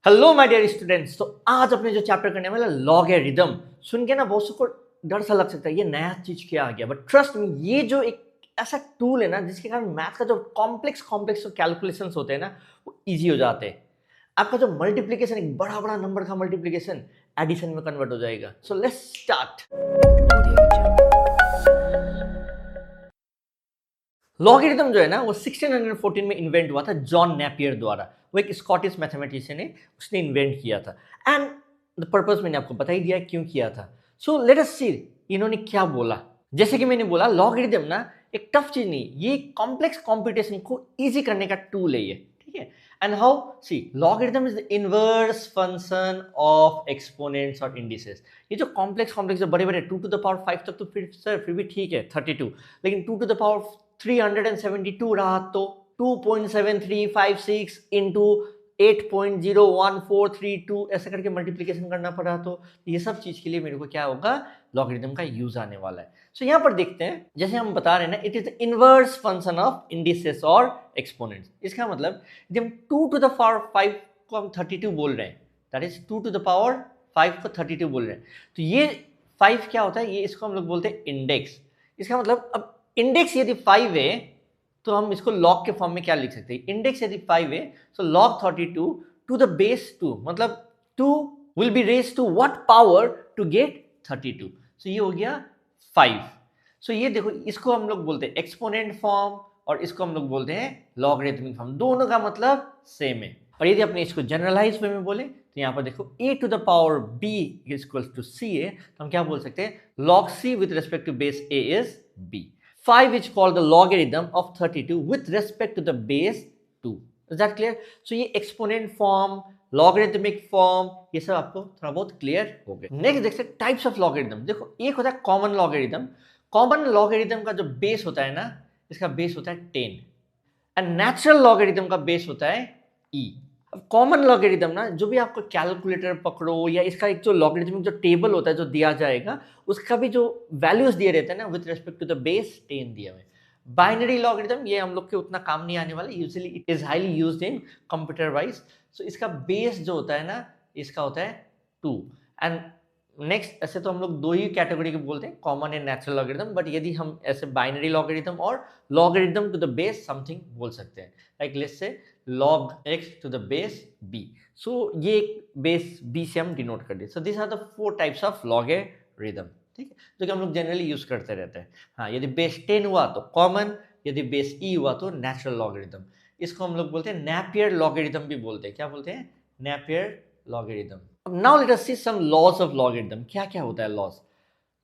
Hello my dear students. तो आज अपने जो चैप्टर करने वाला लॉगरिदम सुन के ना बहुत सबको डर सा लग सकता है, ये नया चीज क्या आ गया। बट ट्रस्ट मी, ये जो एक ऐसा टूल है ना जिसके कारण मैथ का जो कॉम्प्लेक्स कॉम्प्लेक्स कैलकुलेशंस होते हैं ना वो इजी हो जाते हैं। आपका जो मल्टीप्लिकेशन, एक बड़ा बड़ा नंबर का मल्टीप्लिकेशन एडिशन में कन्वर्ट हो जाएगा। So let's start. लॉगरिथम जो है ना वो 1614 में इन्वेंट हुआ था जॉन नेपियर द्वारा। वो एक स्कॉटिश मैथमेटिशियन है, उसने इन्वेंट किया था। एंड द पर्पस मैंने आपको बता ही दिया क्यों किया था। सो लेट अस सी इन्होंने क्या बोला। जैसे कि मैंने बोला, लॉगरिथम ना एक टफ चीज नहीं, ये कॉम्प्लेक्स कंप्यूटेशन को इजी करने का टूल है ये, ठीक है। And how see logarithm is the inverse function of exponents और इंडिसेस। ये जो कॉम्प्लेक्स कॉम्प्लेक्स जो बड़े बड़े 2 टू द पावर 5 तक तो फिर सर फिर भी ठीक है 32, लेकिन 2 टू द पावर 372 रहा तो 2.7356 इंटू 8.01432 ऐसा करके मल्टीप्लिकेशन करना पड़ा। तो ये सब चीज के लिए मेरे को क्या होगा, लॉगरिथम का यूज आने वाला है। सो यहाँ पर देखते हैं, जैसे हम बता रहे हैं ना, it is the inverse function of indices और एक्सपोनेंट्स। इसका मतलब जब हम 2 टू द पावर 5 को हम 32 बोल रहे हैं, that is 2 to the power 5 को 32 बोल रहे हैं, तो ये 5 क्या होता है, ये इसको हम लोग बोलते हैं इंडेक्स। इसका मतलब अब इंडेक्स यदि 5 है तो हम इसको लॉग के फॉर्म में क्या लिख सकते हैं, इंडेक्स यदि 5 है so log 32 to the base 2, मतलब 2 will be raise to what power to get 32। So ये हो गया 5। सो ये देखो, इसको हम लोग बोलते हैं एक्सपोनेंट फॉर्म और इसको हम लोग बोलते हैं लॉगरिथमिक फॉर्म। दोनों का मतलब सेम है। और यदि अपने इसको जनरलाइज वे में बोले तो यहाँ पर देखो a to the power b is equal to c है, तो हम क्या बोल सकते हैं, log c with respect to base a is b। 5 is called the logarithm of 32 with respect to the base 2. Is that clear? So ये exponent form, logarithmic form, ये सब आपको थोड़ा बहुत क्लियर हो गया। नेक्स्ट देखते हैं टाइप्स ऑफ लॉगरिथम। देखो, एक होता है कॉमन लॉगरिथम। कॉमन लॉगरिथम का जो बेस होता है ना, इसका बेस होता है 10 एंड नेचुरल लॉगरिथम का बेस होता है e। अब कॉमन लॉगरिथम ना, जो भी आपको कैलकुलेटर पकड़ो या इसका एक जो लॉगरिथमिक जो टेबल होता है जो दिया जाएगा, उसका भी जो वैल्यूज दिए रहते हैं ना with respect to the base 10 दिए हुए। बाइनरी लॉगरिथम ये हम लोग के उतना काम नहीं आने वाला, usually it is highly used in computer wise. So इसका बेस जो होता है ना, इसका होता है 2। एंड नेक्स्ट, ऐसे तो हम लोग दो ही कैटेगरी के बोलते हैं, common and natural logarithm, but यदि हम ऐसे बाइनरी लॉगरिथम और logarithm to the base something बोल सकते हैं, like let's say log x to the base b। so ये बेस b से हम डिनोट कर दे। So this are the 4 types of logarithm, ठीक है, जो कि हम लोग जनरली यूज करते रहते हैं। हाँ, यदि बेस 10 हुआ तो कॉमन, यदि बेस e हुआ तो नेचुरल लॉगरिथम। इसको हम लोग बोलते हैं नेपियर लॉगरिथम भी बोलते हैं। क्या बोलते हैं? Napier logarithm. अब now let us see some laws of logarithm. क्या क्या होता है लॉज?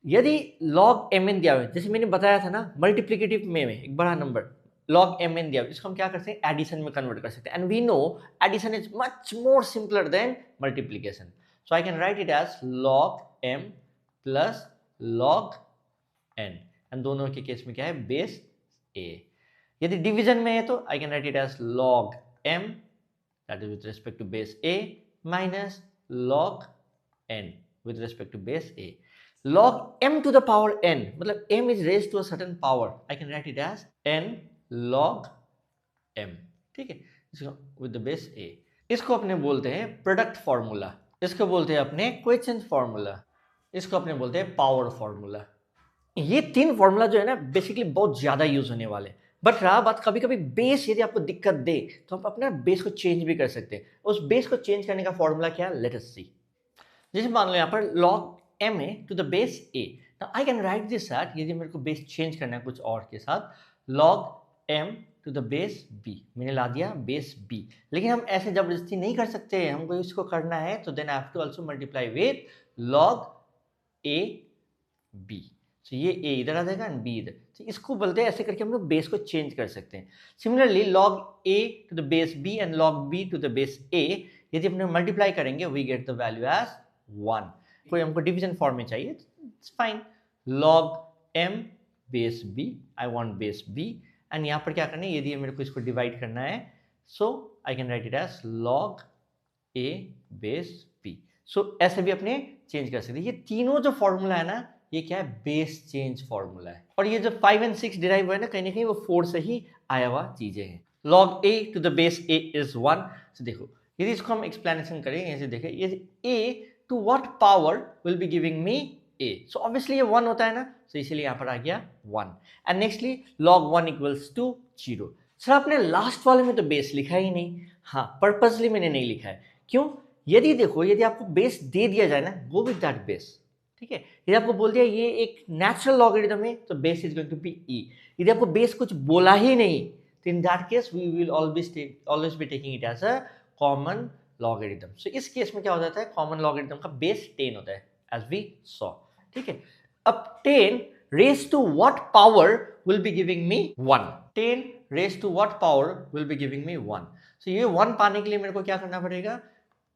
यदि log mn दिया हुआ है, जैसे मैंने बताया था ना, मल्टीप्लिकेटिव में एक बड़ा नंबर log mn दिया हुआ है, इसको हम क्या कर सकते हैं, एडिशन में कन्वर्ट कर सकते हैं। And we know addition is much more simpler than multiplication. So I can write it as log m plus log n, and दोनों के केस में क्या है, बेस a। यदि डिवीजन में है तो I can write it as log m that is with respect to base a minus log n with respect to base a। log m to the power n, मतलब m is raised to a certain power, I can write it as n log m, ठीक है, इसको with the base a। इसको अपने बोलते हैं product formula, इसको बोलते हैं अपने क्वोशिएंट फॉर्मूला, इसको अपने बोलते हैं पावर फॉर्मूला। ये 3 फॉर्मूला जो है ना बेसिकली बहुत ज्यादा यूज होने वाले। बट रहा बात, कभी कभी बेस यदि आपको दिक्कत दे तो आप अपना बेस को चेंज भी कर सकते हैं। उस बेस को चेंज करने का फॉर्मूला क्या है, लेट अस सी। जैसे मान लो यहाँ पर log m है to the base a। Now I can write this at, यदि मेरे को बेस चेंज करना है कुछ और के साथ, log m to the base b, मैंने ला दिया बेस b। लेकिन हम ऐसे जबरदस्ती नहीं कर सकते, हमको इसको करना है तो then I have to also multiply with log a b। तो ये a इधर आ जाएगा एंड b इधर, तो इसको बोलते हैं, ऐसे करके हम लोग बेस को चेंज कर सकते हैं। Similarly log a to the base b and log b to the base a, यदि अपने मल्टीप्लाई करेंगे we get the value as 1। कोई हमको डिवीजन फॉर्म में चाहिए, it's fine, log m base b, I want base b, and यहाँ पर क्या करना है, यदि मेरे को इसको डिवाइड करना है so I can write it as log a base b। So ऐसे भी अपने चेंज कर सकते हैं। ये तीनों जो फॉर्मूला है ना, ये क्या है, बेस चेंज फॉर्मूला है। और ये जो 5 एंड 6 डिराइव हुआ है ना, कहीं ना कहीं वो 4 से ही आया हुआ चीजें हैं। log a to the base a is 1। तो देखो यदि इसको हम एक्सप्लेनेशन करें, ऐसे देखें, ये a to what power will be giving me a, so obviously ये 1 होता है ना, तो इसीलिए यहाँ पर आ गया 1। And nextly log 1 equals to 0। Sir आपने लास्ट वाले में तो बेस लिखा ही नहीं। हाँ, पर्पसली मैंने नहीं लिखा है। क्यों? यदि देखो, यदि आपको बेस दे दिया जाए ना, गो विद दैट बेस, ठीक है। यदि आपको बोल दिया ये एक नेचुरल लॉगरिथम है, तो base is going to be e। यदि आपको बेस कुछ बोला ही नहीं, तो in that case we will always be taking it as a common logarithm. So इस केस में क्या हो जाता है, कॉमन लॉगरिथम का बेस 10 होता है, एज वी सॉ, ठीक है। अब 10 raise to what power will be giving me 1। 10 raise to what power will be giving me 1। So ये 1 पाने के लिए मेरे को क्या करना पड़ेगा,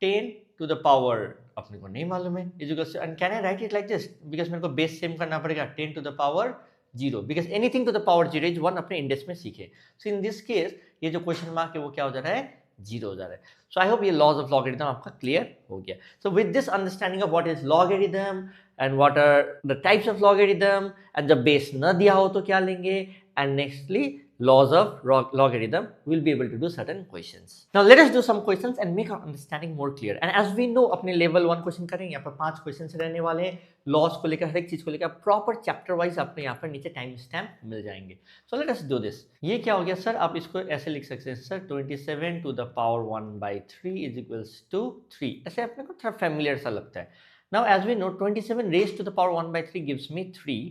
10 टू द पावर अपने को नहीं मालूम है, and can I write it like this, because मेरे को बेस सेम करना पड़ेगा 10 to the power 0, because anything to the power 0 is 1 अपने इंडेक्स में सीखे। सो इन दिस केस ये जो क्वेश्चन मार्क है वो क्या हो जा रहा है, 0 हो जा रहा है। सो आई होप ये लॉज ऑफ लॉगरिथम आपका क्लियर हो गया। So with this understanding of what is logarithm and what are the types of logarithm, and जब बेस न दिया हो तो क्या लेंगे, and nextly laws of logarithm, we'll be able to do certain questions. Now let us do some questions and make our understanding more clear. And as we know, अपने level 1 question करेंगे, यहाँ पर 5 क्वेश्चन रहने वाले हैं, loss को लेकर, हर एक चीज को लेकर प्रॉपर चैप्टर वाइज आपको यहाँ पर नीचे टाइम स्टैम्प मिल जाएंगे। So let us do this. ये क्या हो गया सर, आप इसको ऐसे लिख सकते हैं sir, 27 to the power 1/3 is equals to 3। ऐसे अपने को थोड़ा फेमिलियर सा लगता है। Now as we know, 27 raised to the power 1/3 gives me 3.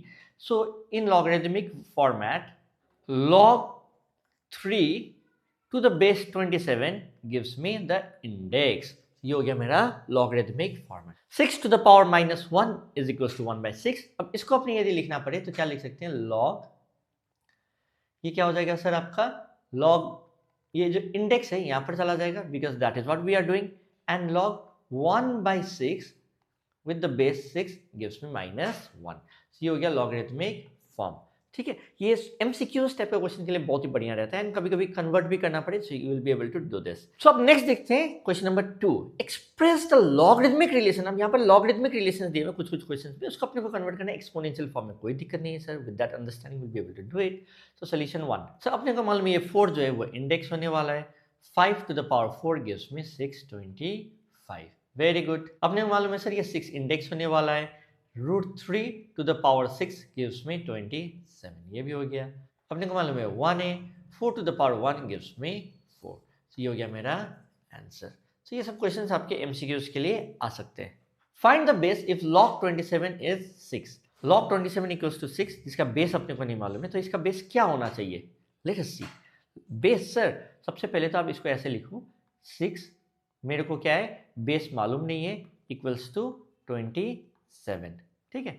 So in logarithmic format, log 3 to the base 27 gives me the index. ये हो गया मेरा logarithmic format. 6 to the power -1 is equals to 1/6. अब इसको अपने यदि लिखना पड़े तो क्या लिख सकते हैं, log, ये क्या हो जाएगा सर आपका log, ये जो इंडेक्स है यहाँ पर चला जाएगा, because that is what we are doing, and log 1/6 with the base 6 gives me -1. So ये हो गया logarithmic form, ठीक है। ये MCQs टाइप का क्वेश्चन के लिए बहुत ही बढ़िया रहता है, एंड कभी कभी कन्वर्ट भी करना पड़े, so you will be able to do this. So अब नेक्स्ट देखते हैं question number 2, express the logarithmic relation. अब यहाँ पर लॉगरिथमिक रिलेशंस दिए हुए कुछ क्वेश्चंस में, उसको अपने को कन्वर्ट करना है एक्सपोनेंशियल फॉर्म में, कोई दिक्कत नहीं है sir, with that understanding will be able to do it. So solution 1, sir अपने को मालूम है ये 4 जो है वो इंडेक्स होने वाला है, 5 to the power 4 gives me 625। Very good. अपने को मालूम है सर ये 6 इंडेक्स होने वाला है, √3 to the power 6 gives me 27, ये भी हो गया। अपने को मालूम है 1 है, 4 to the power 1 gives me 4, तो ये हो गया मेरा आंसर। तो ये सब क्वेश्चंस आपके एमसीक्यूज के लिए आ सकते हैं। Find the base if log 27 is 6। log 27 equals to 6, जिसका बेस अपने को नहीं मालूम है, तो इसका बेस क्या होना चाहिए, लेट अस सी। बेस सर, सबसे पहले तो आप इसको ऐसे लिखो, 6 मेरे को क्या है, बेस मालूम नहीं है, इक्वल्स टू 27, ठीक है।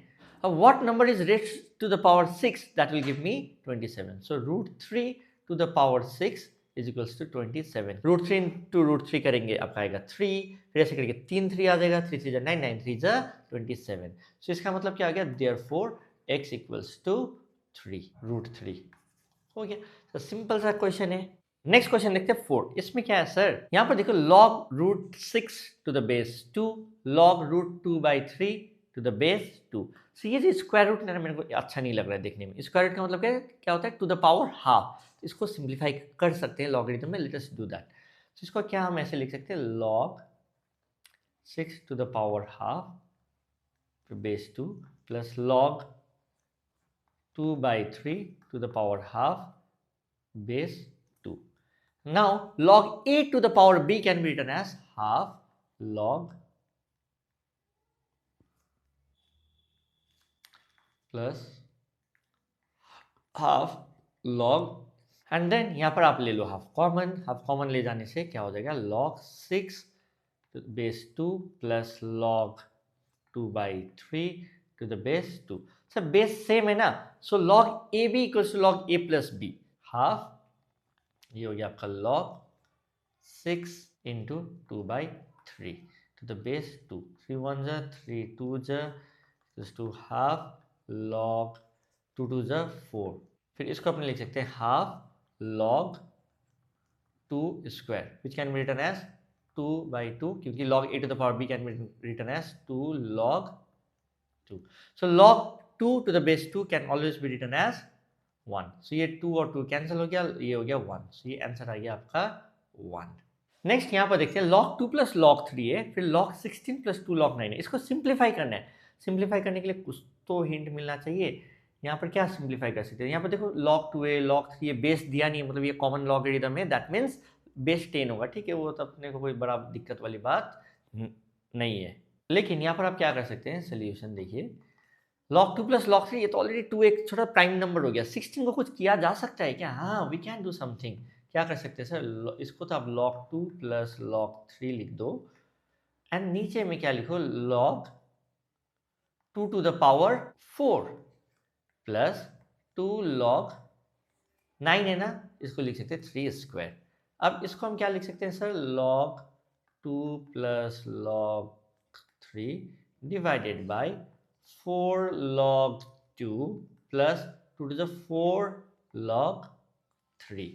अब what number is raised to the power 6 that will give me 27? So √3 to the power 6 is equals to 27. √3 into √3 करेंगे आपका आएगा 3, फिर ऐसे करके 3 3 आ जाएगा, 3 3 9 9 3 27। So इसका मतलब क्या आ गया, therefore x equals to 3, √3 हो गया। तो सिंपल सा क्वेश्चन है। नेक्स्ट क्वेश्चन देखते हैं 4। इसमें क्या है सर, यहाँ पर देखो log √6 to the base 2, log √2/3 to the base 2। सो ये जो स्क्वायर रूट ना मेरे को अच्छा नहीं लग रहा है देखने में। स्क्वायर रूट का मतलब क्या होता है, टू द पावर हाफ। तो इसको सिंप्लीफाई कर सकते हैं लॉगरिथम में, लेट अस डू दैट। तो इसको क्या हम ऐसे लिख सकते हैं, log 6 to the power half base 2 plus log 2/3 to the power half base 2। Now log a to the power b can be written as half log plus half log, and then यहाँ पर आप ले लो half common ले जाने से क्या हो जाएगा, log 6 base 2 plus log 2/3 to the base 2। Sir base same है ना, so log a b equals to log a plus b, half, ये हो गया आपका log 6 into 2/3 to the base 2, 3 1 जा 3 2 जा टू हाफ log 2 2 जा 4। फिर इसको अपने लिख सकते हैं half log 2 square, which can be written as 2/2, क्योंकि log a to the power b can be written as 2 log 2। So log 2 to the base 2 can always be written as 1। So ये 2 और 2 कैंसिल हो गया, ये हो गया 1। So ये answer आ गया आपका 1। नेक्स्ट यहाँ पर देखते हैं log 2 प्लस log 3 है, फिर log 16 प्लस 2 log 9 है। इसको सिंप्लीफाई करना है। सिंप्लीफाई करने के लिए कुछ तो हिंट मिलना चाहिए। यहाँ पर क्या सिंप्लीफाई कर सकते हैं? यहाँ पर देखो log 2 है, log 3 है, बेस दिया नहीं है, मतलब ये कॉमन लॉगरिथम है, दैट मीन्स बेस 10 होगा। ठीक है, वो तो अपने को कोई बड़ा दिक्कत वाली बात नहीं है। लेकिन यहाँ पर आप क्या कर सकते हैं, सोल्यूशन देखिए, log 2 प्लस log 3, ये तो ऑलरेडी 2 एक छोटा प्राइम नंबर हो गया। 16 को कुछ किया जा सकता है क्या? हाँ, वी कैन डू समथिंग। क्या कर सकते हैं सर? इसको तो आप log 2 प्लस log 3 लिख दो, एंड नीचे में क्या लिखो, log 2 to the power 4 plus 2 log 9 है ना, इसको लिख सकते हैं 3 स्क्वायर। अब इसको हम क्या लिख सकते हैं sir? log 2 plus log 3 divided by 4 log 2 plus 2 to the 4 log 3।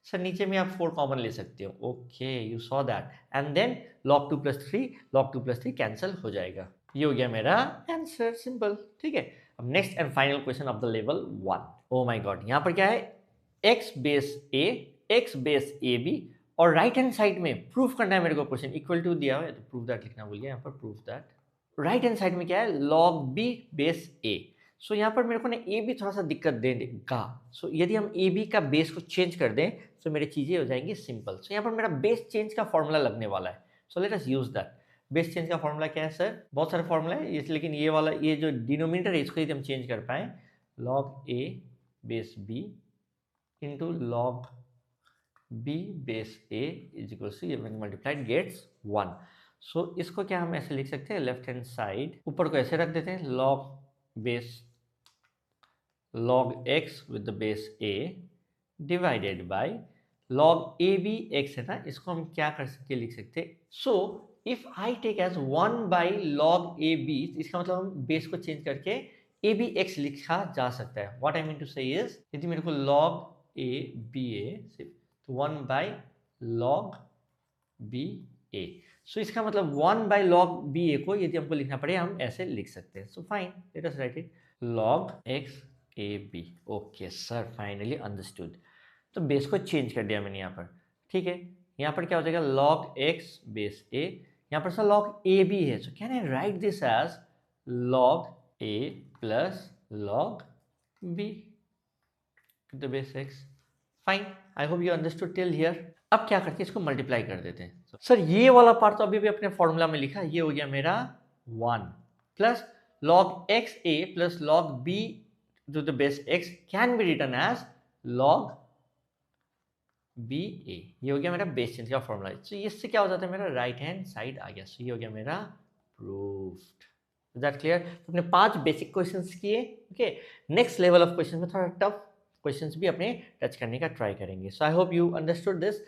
Sir नीचे में आप 4 कॉमन ले सकते हो। Okay, you saw that, and then log 2 plus 3 log 2 plus 3 cancel हो जाएगा। ये हो गया मेरा आंसर, सिंपल। ठीक है, अब next and final question of the level 1। Oh my god, यहाँ पर क्या है? x base a, x base a b, और राइट हैंड साइड में प्रूफ करना है मेरे को। क्वेश्चन इक्वल टू दिया हुआ है, तो प्रूफ दैट लिखना भूल गया। यहाँ पर proof that right hand side में क्या है? log b base a। सो यहाँ पर मेरे को ना ए बी थोड़ा सा दिक्कत देगा। सो यदि हम ए बी का बेस को चेंज कर दें तो मेरी चीज़ें हो जाएंगी सिंपल। सो यहाँ पर मेरा बेस चेंज का फॉर्मूला लगने वाला है। So let us use that. Base change का फॉर्मूला क्या है सर? बहुत सारे फॉर्मूला है, लेकिन ये वाला, ये जो डिनोमिनेटर है, इसको यदि हम चेंज कर पाए, log a base b into log b base a is equal to, ये मल्टीप्लाइड गेट्स 1। सो इसको क्या हम ऐसे लिख सकते हैं, लेफ्ट हैंड साइड ऊपर को ऐसे रख देते हैं, log base log x with the base a divided by log a b x है ना, इसको हम क्या कर सकते लिख सकते हैं। So if I take as 1 by log a b, इसका मतलब हम बेस को चेंज करके a b x लिखा जा सकता है। व्हाट आई मीन टू से इज, यदि मेरे को log a b a तो 1 बाई log b a, सो इसका मतलब 1 बाई log b a को यदि हमको लिखना पड़े, हम ऐसे लिख सकते हैं। So fine, let us write it, log x a b. Okay sir, finally understood. तो बेस को चेंज कर दिया मैंने यहाँ पर। ठीक है, यहाँ पर क्या हो जाएगा, log x बेस a, यहाँ पर सर log ए बी है। So can I write this as log a plus log b to the base x। Fine, I hope you understood till here. अब क्या करते हैं, इसको मल्टीप्लाई कर देते हैं। सर ये वाला पार्ट तो अभी भी अपने फॉर्मूला में लिखा, ये हो गया मेरा 1 plus log x a plus log b to the base x can be written as log ba। ये हो गया मेरा बेस चेंज का फॉर्मूला। तो इससे क्या हो जाता है, मेरा राइट हैंड साइड आ गया। सो ये हो गया मेरा प्रूफ्ड। Is that clear? तो अपने 5 बेसिक क्वेश्चंस किए। Okay, next level of question में थोड़ा टफ क्वेश्चंस भी अपने टच करने का ट्राई करेंगे। So I hope you understood this.